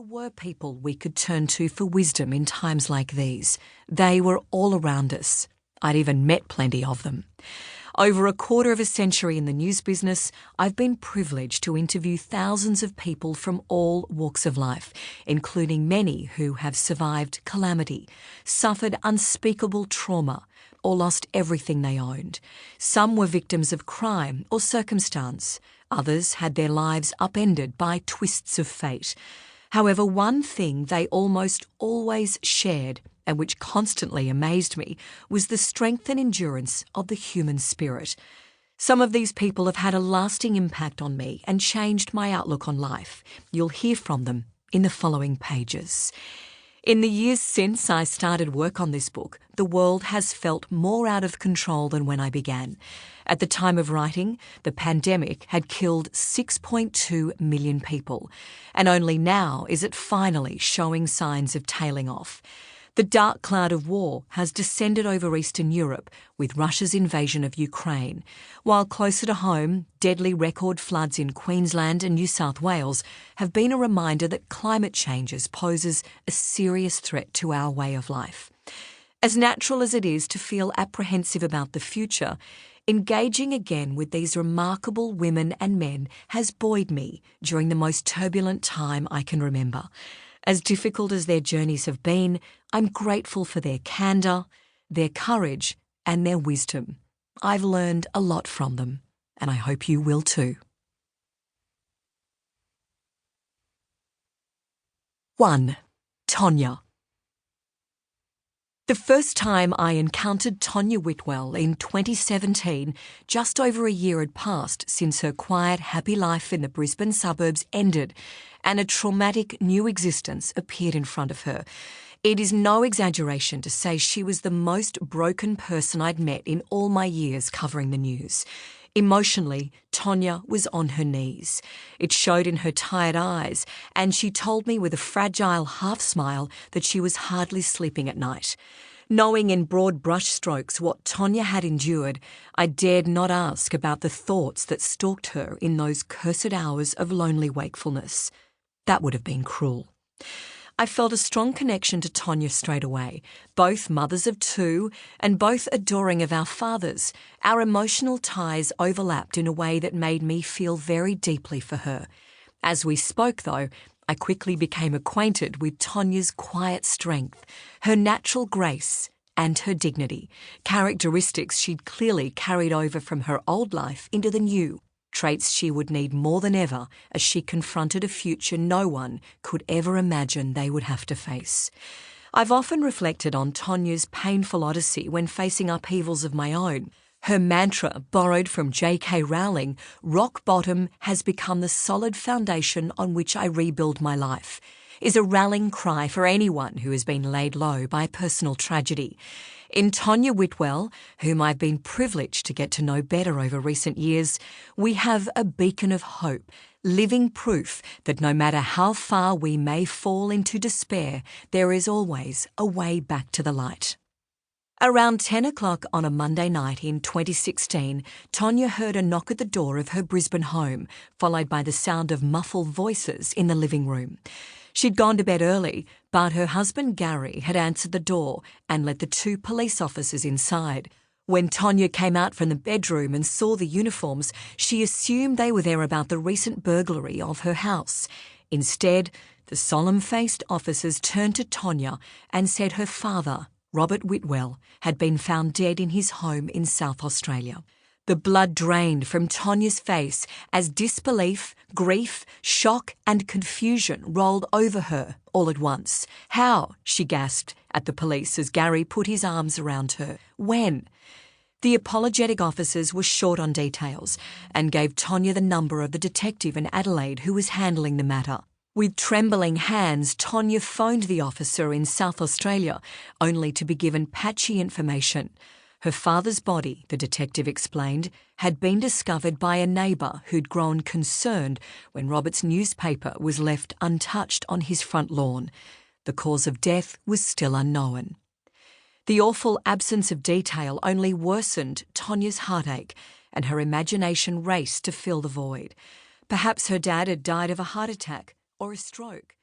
There were people we could turn to for wisdom in times like these. They were all around us. I'd even met plenty of them. Over a quarter of a century in the news business, I've been privileged to interview thousands of people from all walks of life, including many who have survived calamity, suffered unspeakable trauma, or lost everything they owned. Some were victims of crime or circumstance. Others had their lives upended by twists of fate. However, one thing they almost always shared, and which constantly amazed me, was the strength and endurance of the human spirit. Some of these people have had a lasting impact on me and changed my outlook on life. You'll hear from them in the following pages. In the years since I started work on this book, the world has felt more out of control than when I began. At the time of writing, the pandemic had killed 6.2 million people, and only now is it finally showing signs of tailing off. The dark cloud of war has descended over Eastern Europe with Russia's invasion of Ukraine, while closer to home, deadly record floods in Queensland and New South Wales have been a reminder that climate change poses a serious threat to our way of life. As natural as it is to feel apprehensive about the future, engaging again with these remarkable women and men has buoyed me during the most turbulent time I can remember. As difficult as their journeys have been, I'm grateful for their candour, their courage, and their wisdom. I've learned a lot from them, and I hope you will too. 1. Tonya. The first time I encountered Tonya Whitwell in 2017, just over a year had passed since her quiet, happy life in the Brisbane suburbs ended and a traumatic new existence appeared in front of her. It is no exaggeration to say she was the most broken person I'd met in all my years covering the news. Emotionally, Tonya was on her knees. It showed in her tired eyes, and she told me with a fragile half-smile that she was hardly sleeping at night. Knowing in broad brushstrokes what Tonya had endured, I dared not ask about the thoughts that stalked her in those cursed hours of lonely wakefulness. That would have been cruel. I felt a strong connection to Tonya straight away, both mothers of two and both adoring of our fathers. Our emotional ties overlapped in a way that made me feel very deeply for her. As we spoke, though, I quickly became acquainted with Tonya's quiet strength, her natural grace and her dignity, characteristics she'd clearly carried over from her old life into the new. Traits she would need more than ever as she confronted a future no one could ever imagine they would have to face. I've often reflected on Tonya's painful odyssey when facing upheavals of my own. Her mantra, borrowed from J.K. Rowling, "Rock bottom has become the solid foundation on which I rebuild my life," is a rallying cry for anyone who has been laid low by personal tragedy. In Tonya Whitwell, whom I've been privileged to get to know better over recent years, we have a beacon of hope, living proof that no matter how far we may fall into despair, there is always a way back to the light. Around 10 o'clock on a Monday night in 2016, Tonya heard a knock at the door of her Brisbane home, followed by the sound of muffled voices in the living room. She'd gone to bed early, but her husband Gary had answered the door and let the two police officers inside. When Tonya came out from the bedroom and saw the uniforms, she assumed they were there about the recent burglary of her house. Instead, the solemn-faced officers turned to Tonya and said her father, Robert Whitwell, had been found dead in his home in South Australia. The blood drained from Tonya's face as disbelief, grief, shock and confusion rolled over her all at once. "How?" she gasped at the police as Gary put his arms around her. "When?" The apologetic officers were short on details and gave Tonya the number of the detective in Adelaide who was handling the matter. With trembling hands, Tonya phoned the officer in South Australia, only to be given patchy information. Her father's body, the detective explained, had been discovered by a neighbour who'd grown concerned when Robert's newspaper was left untouched on his front lawn. The cause of death was still unknown. The awful absence of detail only worsened Tonya's heartache, and her imagination raced to fill the void. Perhaps her dad had died of a heart attack or a stroke.